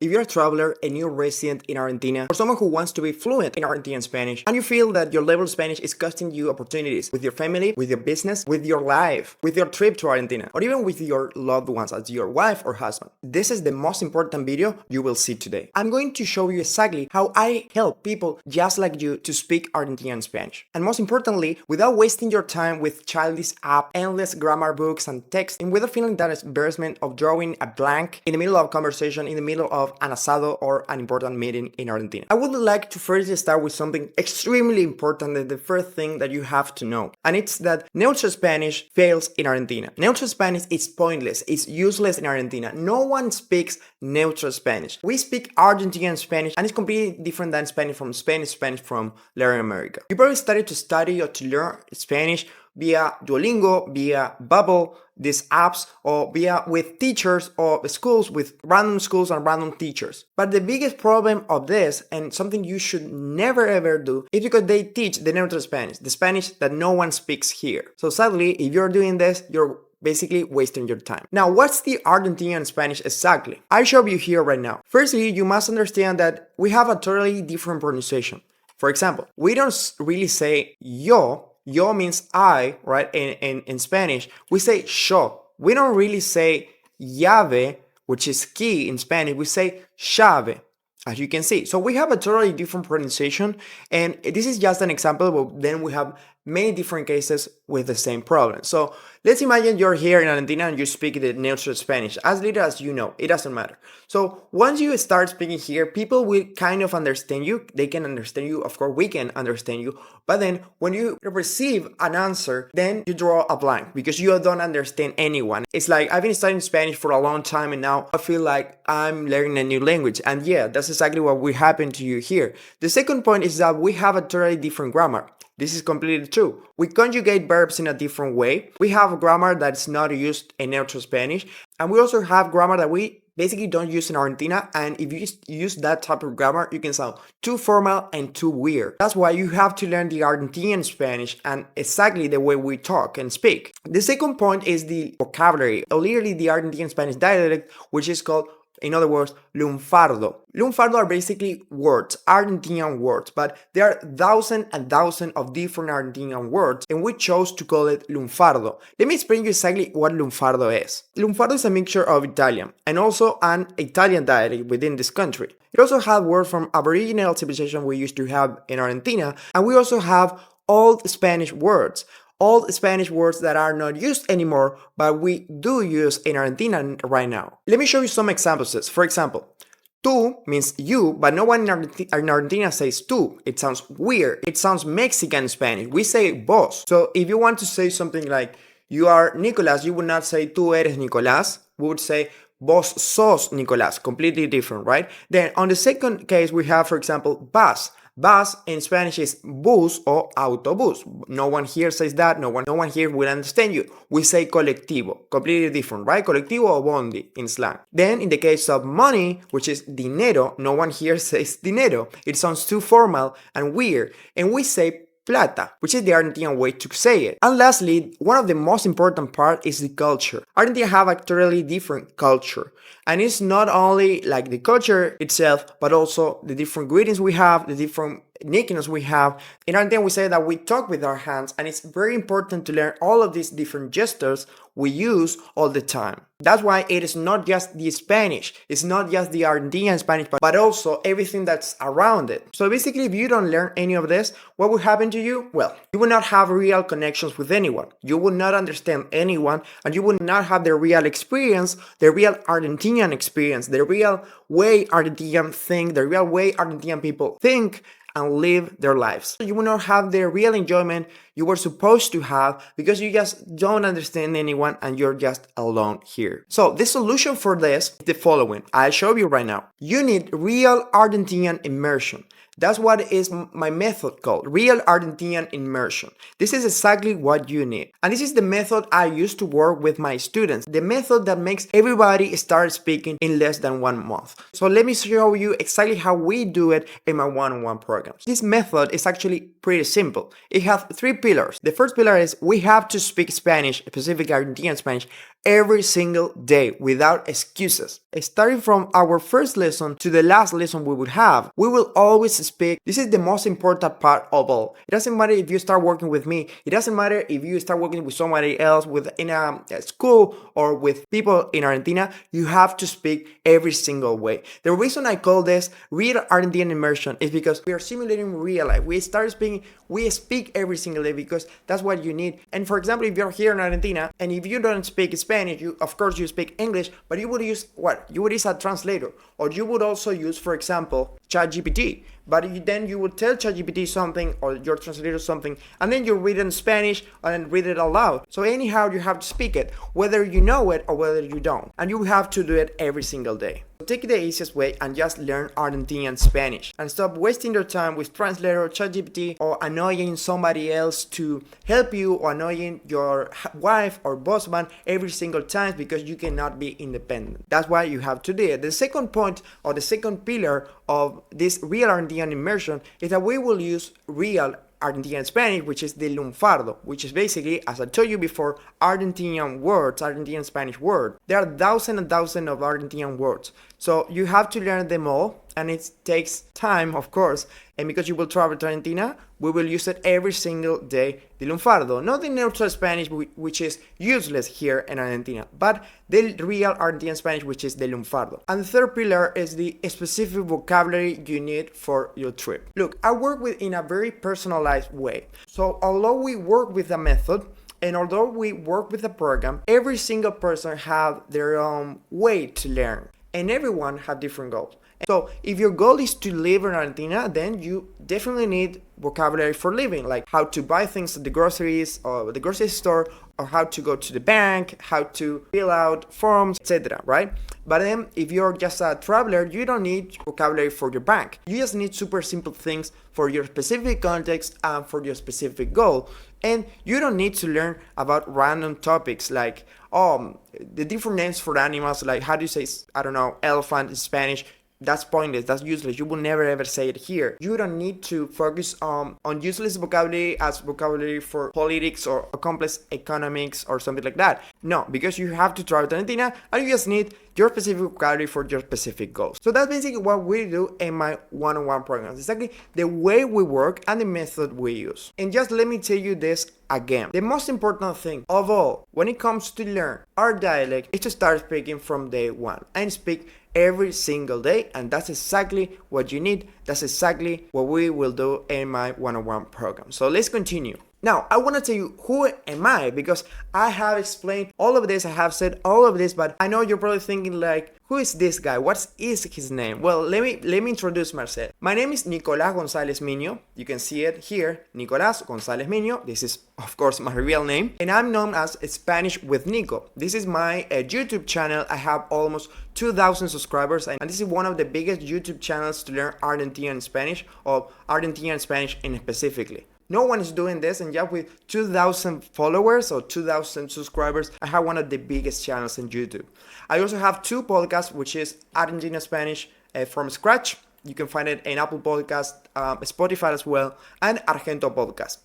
If you're a traveler, a new resident in Argentina, or someone who wants to be fluent in Argentine Spanish, and you feel that your level of Spanish is costing you opportunities with your family, with your business, with your life, with your trip to Argentina, or even with your loved ones as your wife or husband, this is the most important video you will see today. I'm going to show you exactly how I help people just like you to speak Argentinian Spanish. And most importantly, without wasting your time with childish app, endless grammar books and text, and without feeling that embarrassment of drawing a blank in the middle of a conversation, in the middle of an asado or an important meeting in Argentina. I would like to first start with something extremely important, and the first thing that you have to know, and it's that neutral Spanish fails in Argentina. Neutral Spanish is pointless, it's useless in Argentina. No one speaks neutral Spanish. We speak Argentinian Spanish, and it's completely different than Spanish from Latin America. You probably started to study or to learn Spanish via Duolingo, via Bubble, these apps, or via with teachers or schools, with random schools and random teachers. But the biggest problem of this, and something you should never ever do, is because they teach the neutral Spanish, the Spanish that no one speaks here. So sadly, if you're doing this, you're basically wasting your time. Now, what's the Argentinian Spanish exactly? I'll show you here right now. Firstly, you must understand that we have a totally different pronunciation. For example, we don't really say yo. Yo means I, right? In Spanish, we say yo. We don't really say llave, which is key in Spanish. We say llave, as you can see. So we have a totally different pronunciation, and this is just an example, but then we have many different cases with the same problem. So let's imagine you're here in Argentina and you speak the neutral Spanish, as little as you know, it doesn't matter. So once you start speaking here, people will kind of understand you. They can understand you, of course, we can understand you. But then when you receive an answer, then you draw a blank because you don't understand anyone. It's like I've been studying Spanish for a long time and now I feel like I'm learning a new language. And yeah, that's exactly what will happen to you here. The second point is that we have a totally different grammar. This is completely true. We conjugate verbs in a different way. We have grammar that's not used in neutral Spanish. And we also have grammar that we basically don't use in Argentina. And if you use that type of grammar, you can sound too formal and too weird. That's why you have to learn the Argentinian Spanish and exactly the way we talk and speak. The second point is the vocabulary, or literally the Argentinian Spanish dialect, which is called, in other words, lunfardo. Lunfardo are basically words, Argentinian words, but there are thousands and thousands of different Argentinian words, and we chose to call it lunfardo. Let me explain you exactly what lunfardo is. Lunfardo is a mixture of Italian and also an Italian dialect within this country. It also has words from Aboriginal civilization we used to have in Argentina, and we also have old Spanish words. All Spanish words that are not used anymore, but we do use in Argentina right now. Let me show you some examples. For example, tú means you, but no one in Argentina says tú. It sounds weird. It sounds Mexican Spanish. We say vos. So if you want to say something like you are Nicolás, you would not say tú eres Nicolás. We would say vos sos Nicolás. Completely different, right? Then on the second case, we have, for example, vas. Bus in Spanish is bus or autobus. No one here says that. No one here will understand you. We say colectivo. Completely different, right? Colectivo or bondi in slang. Then in the case of money, which is dinero, no one here says dinero. It sounds too formal and weird. And we say plata, which is the Argentinian way to say it. And lastly, one of the most important part is the culture. Argentina have a totally different culture. And it's not only like the culture itself, but also the different greetings we have, the different nicknames we have. In Argentina, we say that we talk with our hands, and it's very important to learn all of these different gestures we use all the time. That's why it is not just the Spanish, it's not just the Argentinian Spanish, but also everything that's around it. So basically, if you don't learn any of this, what will happen to you? Well, you will not have real connections with anyone. You will not understand anyone, and you will not have the real experience, the real Argentinian experience, the real way Argentinians think, the real way Argentinian people think and live their lives. You will not have the real enjoyment you were supposed to have because you just don't understand anyone and you're just alone here. So the solution for this is the following. I'll show you right now. You need real Argentinian immersion. That's what is my method called, real Argentinian immersion. This is exactly what you need. And this is the method I use to work with my students. The method that makes everybody start speaking in less than 1 month. So let me show you exactly how we do it in my one-on-one programs. This method is actually pretty simple. It has 3 pillars. The first pillar is we have to speak Spanish, specifically Argentinian Spanish, every single day without excuses. Starting from our first lesson to the last lesson we would have, we will always speak. This is the most important part of all. It doesn't matter if you start working with me. It doesn't matter if you start working with somebody else in a school or with people in Argentina. You have to speak every single way. The reason I call this real Argentine immersion is because we are simulating real life. We speak every single day because that's what you need. And for example, if you're here in Argentina and if you don't speak Spanish, of course you speak English, but you would use what? You would use a translator, or you would also use, for example, ChatGPT. But then you would tell ChatGPT something or your translator something, and then you read it in Spanish and read it aloud. So anyhow, you have to speak it, whether you know it or whether you don't. And you have to do it every single day. So take the easiest way and just learn Argentinian Spanish. And stop wasting your time with translator, ChatGPT, or annoying somebody else to help you, or annoying your wife or bossman every single time because you cannot be independent. That's why you have to do it. The second point, or the second pillar of this real Argentinian immersion, is that we will use real Argentinian Spanish, which is the lunfardo, which is basically, as I told you before, Argentinian words, Argentinian Spanish words. There are thousands and thousands of Argentinian words. So you have to learn them all, and it takes time, of course. And because you will travel to Argentina, we will use it every single day, the lunfardo. Not the neutral Spanish, which is useless here in Argentina, but the real Argentinian Spanish, which is the lunfardo. And the third pillar is the specific vocabulary you need for your trip. Look, I work in a very personalized way. So although we work with a method, and although we work with a program, every single person have their own way to learn. And everyone have different goals. So if your goal is to live in Argentina, then you definitely need vocabulary for living, like how to buy things at the groceries or the grocery store, or how to go to the bank, how to fill out forms, etc. Right? But then if you're just a traveler, you don't need vocabulary for your bank. You just need super simple things for your specific context and for your specific goal. And you don't need to learn about random topics like the different names for animals, like how do you say, I don't know, elephant in Spanish. That's pointless, that's useless. You will never ever say it here. You don't need to focus on useless vocabulary as vocabulary for politics or complex economics or something like that. No, because you have to travel to Argentina and you just need your specific vocabulary for your specific goals. So that's basically what we do in my one-on-one programs. Exactly the way we work and the method we use. And just let me tell you this again. The most important thing of all when it comes to learn our dialect is to start speaking from day one and speak every single day, and that's exactly what you need. That's exactly what we will do in my one-on-one program. So let's continue. Now, I want to tell you who am I, because I have explained all of this, I have said all of this, but I know you're probably thinking like, who is this guy? What is his name? Well, let me introduce myself. My name is Nicolás González Miño. You can see it here, Nicolás González Miño. This is, of course, my real name. And I'm known as Spanish with Nico. This is my YouTube channel. I have almost 2,000 subscribers, and this is one of the biggest YouTube channels to learn Argentinian Spanish, or Argentinian Spanish in specifically. No one is doing this, and just with 2,000 followers or 2,000 subscribers, I have one of the biggest channels in YouTube. I also have two podcasts, which is Argentina Spanish from scratch. You can find it in Apple Podcast, Spotify as well, and Argento Podcast.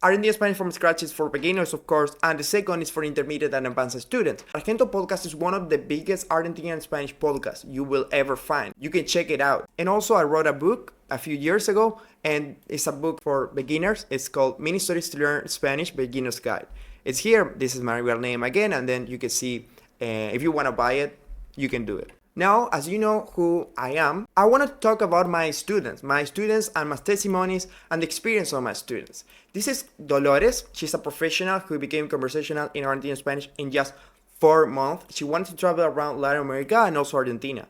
Argentina Spanish from scratch is for beginners, of course, and the second is for intermediate and advanced students. Argento Podcast is one of the biggest Argentinian Spanish podcasts you will ever find. You can check it out. And also, I wrote a book a few years ago, and it's a book for beginners. It's called Mini Stories to Learn Spanish Beginner's Guide. It's here. This is my real name again, and then you can see if you want to buy it, you can do it. Now, as you know who I am, I want to talk about my students and my testimonies and the experience of my students. This is Dolores. She's a professional who became conversational in Argentine Spanish in just 4 months. She wanted to travel around Latin America and also Argentina.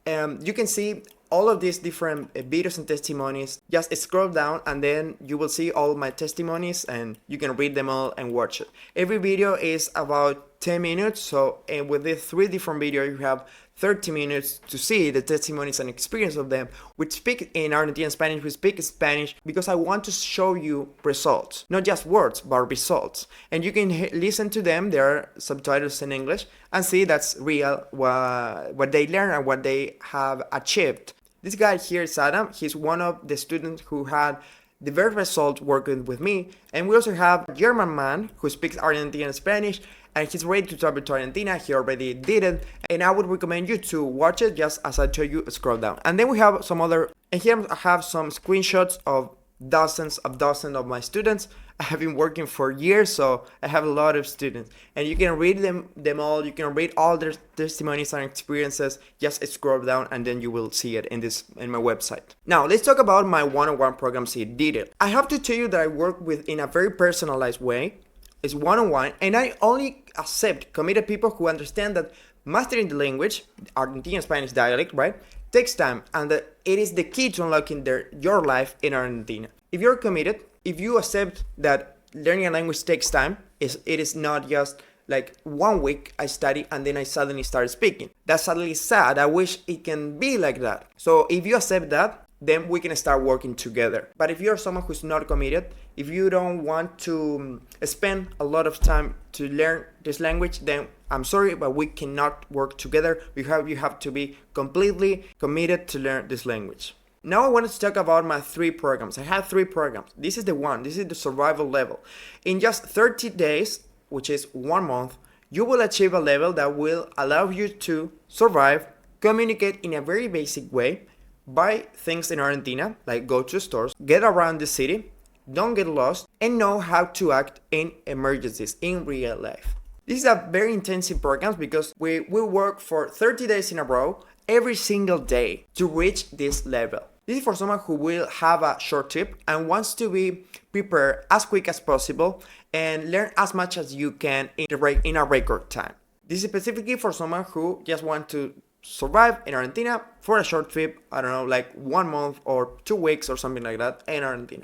You can see all of these different videos and testimonies. Just scroll down and then you will see all my testimonies and you can read them all and watch it. Every video is about 10 minutes. So with the 3 different videos, you have 30 minutes to see the testimonies and experience of them. We speak in Argentine Spanish, we speak Spanish because I want to show you results, not just words, but results. And you can listen to them, there are subtitles in English, and see that's real, what they learn and what they have achieved. This guy here is Adam. He's one of the students who had the best result working with me. And we also have a German man who speaks Argentine Spanish, and he's ready to travel to Argentina. He already did it, and I would recommend you to watch it. Just as I told you, scroll down. And then we have some other, and here I have some screenshots of dozens of my students. I have been working for years, so I have a lot of students, and you can read them all. You can read all their testimonies and experiences. Just scroll down, and then you will see it in my website. Now let's talk about my one-on-one programs in detail. I have to tell you that I work in a very personalized way. It's one-on-one, and I only accept committed people who understand that mastering the language, Argentine Spanish dialect, right, takes time, and that it is the key to unlocking your life in Argentina. If you're committed, if you accept that learning a language takes time, it is not just like 1 week I study and then I suddenly start speaking. That's sadly sad. I wish it can be like that. So if you accept that, then we can start working together. But if you're someone who's not committed, if you don't want to spend a lot of time to learn this language, then I'm sorry, but we cannot work together. You have to be completely committed to learn this language. Now I wanted to talk about my 3 programs. I have 3 programs. This is the survival level. In just 30 days, which is 1 month, you will achieve a level that will allow you to survive, communicate in a very basic way, buy things in Argentina, like go to stores, get around the city, don't get lost, and know how to act in emergencies in real life. This is a very intensive program because we will work for 30 days in a row every single day to reach this level. This is for someone who will have a short trip and wants to be prepared as quick as possible and learn as much as you can in a record time. This is specifically for someone who just wants to survive in Argentina for a short trip, I don't know, like 1 month or 2 weeks or something like that in Argentina.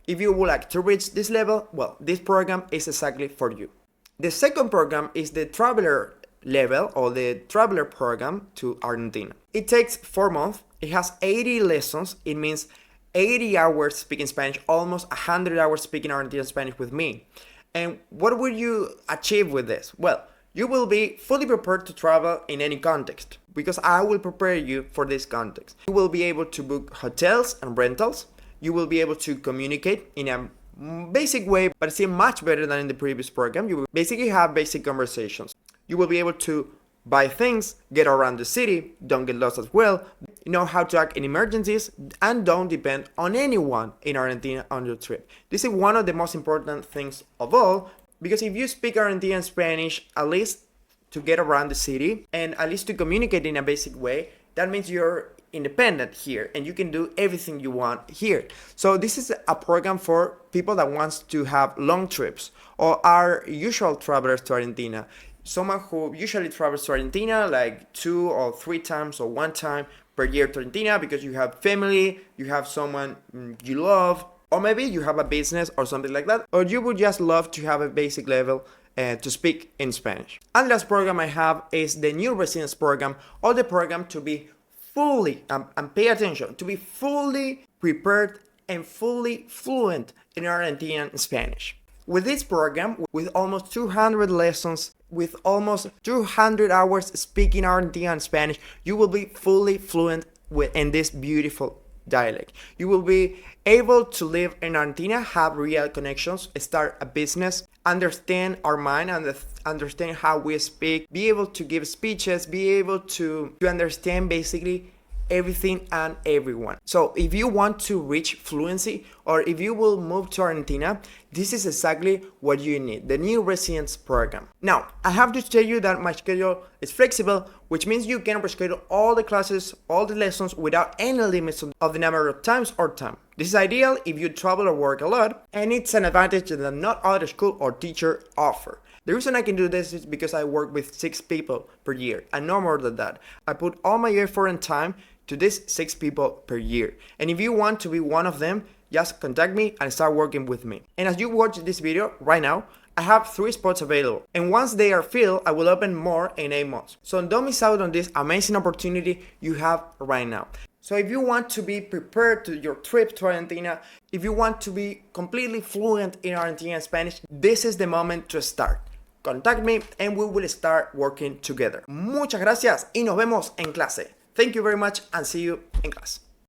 If you would like to reach this level, well, this program is exactly for you. The second program is the traveler level or the traveler program to Argentina. It takes 4 months. It has 80 lessons. It means 80 hours speaking Spanish, almost 100 hours speaking Argentine Spanish with me. And what will you achieve with this? Well, you will be fully prepared to travel in any context because I will prepare you for this context. You will be able to book hotels and rentals. You will be able to communicate in a basic way, but still much better than in the previous program. You will basically have basic conversations. You will be able to buy things, get around the city, don't get lost as well, know how to act in emergencies, and don't depend on anyone in Argentina on your trip. This is one of the most important things of all, because if you speak Argentine Spanish, at least to get around the city and at least to communicate in a basic way, that means you're independent here and you can do everything you want here. So this is a program for people that wants to have long trips or are usual travelers to Argentina. Someone who usually travels to Argentina like 2 or 3 times or 1 time per year to Argentina because you have family, you have someone you love, or maybe you have a business or something like that, or you would just love to have a basic level to speak in Spanish. And the last program I have is the new residence program, or the program to be fully, and pay attention, to be fully prepared and fully fluent in Argentine Spanish. With this program, with almost 200 lessons, with almost 200 hours speaking Argentine Spanish, you will be fully fluent in this beautiful dialect. You will be able to live in Argentina, have real connections, start a business, understand our mind, and understand how we speak, be able to give speeches, be able to understand basically everything and everyone. So if you want to reach fluency, or if you will move to Argentina, this is exactly what you need, the new residence program. Now, I have to tell you that my schedule is flexible, which means you can reschedule all the classes, all the lessons without any limits of the number of times or time. This is ideal if you travel or work a lot, and it's an advantage that not other school or teacher offer. The reason I can do this is because I work with 6 people per year, and no more than that. I put all my effort and time to these 6 people per year. And if you want to be one of them, just contact me and start working with me. And as you watch this video right now, I have 3 spots available. And once they are filled, I will open more in 8 months. So don't miss out on this amazing opportunity you have right now. So if you want to be prepared to your trip to Argentina, if you want to be completely fluent in Argentine Spanish, this is the moment to start. Contact me and we will start working together. Muchas gracias y nos vemos en clase. Thank you very much and see you in class.